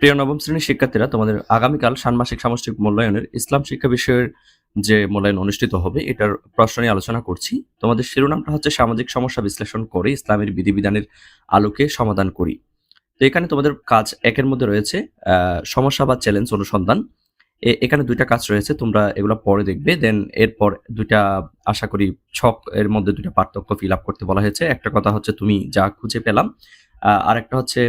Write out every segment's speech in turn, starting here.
প্রিয় নবম শ্রেণীর শিক্ষার্থীরা, তোমাদের আগামীকাল ষান্মাসিক সামষ্টিক মূল্যায়নের ইসলাম শিক্ষা বিষয়ের যে মূল্যায়ন অনুষ্ঠিত হবে এটার প্রশ্ন নিয়ে আলোচনা করছি। তোমাদের শিরোনামটা হচ্ছে সামাজিক সমস্যা বিশ্লেষণ করে ইসলামের বিধিবিধানের আলোকে সমাধান করি। তো এখানে তোমাদের কাজ একের মধ্যে রয়েছে সমস্যা বা চ্যালেঞ্জ অনুসন্ধান। এখানে দুইটা কাজ রয়েছে, তোমরা এগুলো পরে দেখবে। দেন এরপর দুইটা আশা করি ছক এর মধ্যে দুইটা পার্থক্য ফিল আপ করতে বলা হয়েছে। একটা কথা হচ্ছে তুমি যা খুঁজে পেলাম, আর একটা হচ্ছে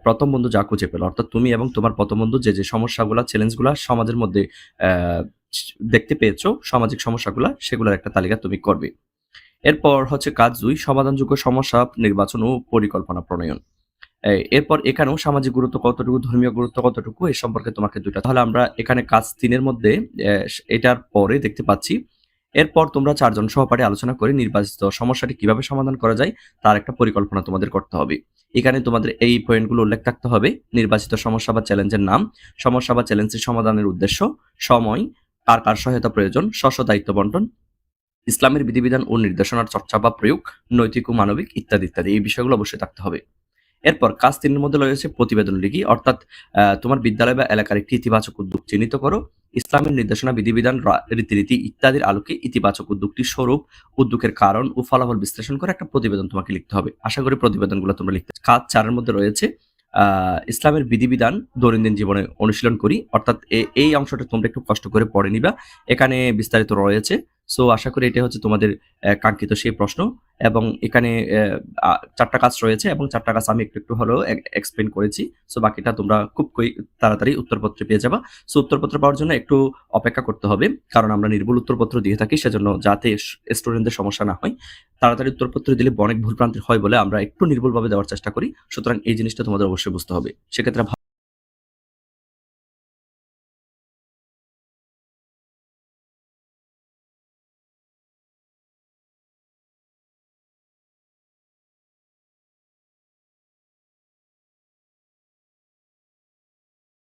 প্রথম বন্ধু যা খুঁজে পেল, অর্থাৎ তুমি এবং তোমার প্রথম বন্ধু যে সমস্যাগুলা চ্যালেঞ্জগুলা সমাজের মধ্যে আহ, দেখতে পেয়েছো, সামাজিক সমস্যাগুলা সেগুলোর একটা তালিকা তুমি করবে। এরপর হচ্ছে কাজ 2, সমাধানযোগ্য সমস্যা নির্বাচন ও পরিকল্পনা প্রণয়ন। এরপর এখানেও সামাজিক গুরুত্ব কতটুকু, ধর্মীয় গুরুত্ব কতটুকু, এই সম্পর্কে তোমাকে দুইটা। তাহলে আমরা এখানে কাজ 3-এর মধ্যে এটার পরে দেখতে পাচ্ছি। এরপর তোমরা 4 জন সহপাঠী আলোচনা করে নির্বাচিত সমস্যাটি কিভাবে সমাধান করা যায় তার একটা পরিকল্পনা তোমাদের করতে হবে। এখানে তোমাদের এই পয়েন্টগুলো উল্লেখ থাকতে হবে: নির্বাচিত সমস্যা বা চ্যালেঞ্জের নাম, সমস্যা বা চ্যালেঞ্জের সমাধানের উদ্দেশ্য, সময়, কার কার সহায়তা প্রয়োজন, স্ব দায়িত্ব বন্টন, ইসলামের বিধিবিধান ও নির্দেশনার চর্চা বা প্রয়োগ, নৈতিক ও মানবিক ইত্যাদি ইত্যাদি। এই বিষয়গুলো অবশ্যই থাকতে হবে। এরপর কাজ 3-এর মধ্যে রয়েছে প্রতিবেদন লিখি, অর্থাৎ তোমার বিদ্যালয় বা এলাকার একটি ইতিবাচক উদ্যোগ চিহ্নিত করো। ইসলামের নির্দেশনা, বিধিবিধান, রীতিনীতি ইত্যাদির আলোকে ইতিবাচক উদ্যোগটির স্বরূপ, উদ্যোগের কারণ ও ফলাফল বিশ্লেষণ করে একটা প্রতিবেদন তোমাকে লিখতে হবে। আশা করি প্রতিবেদনগুলো তোমরা লিখতে। কাজ 4-এর মধ্যে রয়েছে ইসলামের বিধিবিধান দৈনন্দিন জীবনে অনুশীলন করি, অর্থাৎ এই অংশটা তোমরা একটু কষ্ট করে পড়ে নিবা, এখানে বিস্তারিত রয়েছে। সো আশা করি এটা হচ্ছে তোমাদের কাঙ্ক্ষিত সেই প্রশ্ন। এবং এখানে 4টা কাজ রয়েছে এবং 4টা কাজ আমি একটু একটু হলেও এক্সপ্লেন করেছি। সো বাকিটা তোমরা খুব তাড়াতাড়ি উত্তরপত্র পেয়ে যাবা। সো উত্তরপত্র পাওয়ার জন্য একটু অপেক্ষা করতে হবে, কারণ আমরা নির্ভুল উত্তরপত্র দিয়ে থাকি, সেজন্য যাতে স্টুডেন্টদের সমস্যা না হয়। তাড়াতাড়ি উত্তরপত্র দিলে অনেক ভুলভ্রান্তি হয় বলে আমরা একটু নির্ভুলভাবে দেওয়ার চেষ্টা করি। সুতরাং এই জিনিসটা তোমাদের অবশ্যই বুঝতে হবে। সেক্ষেত্রে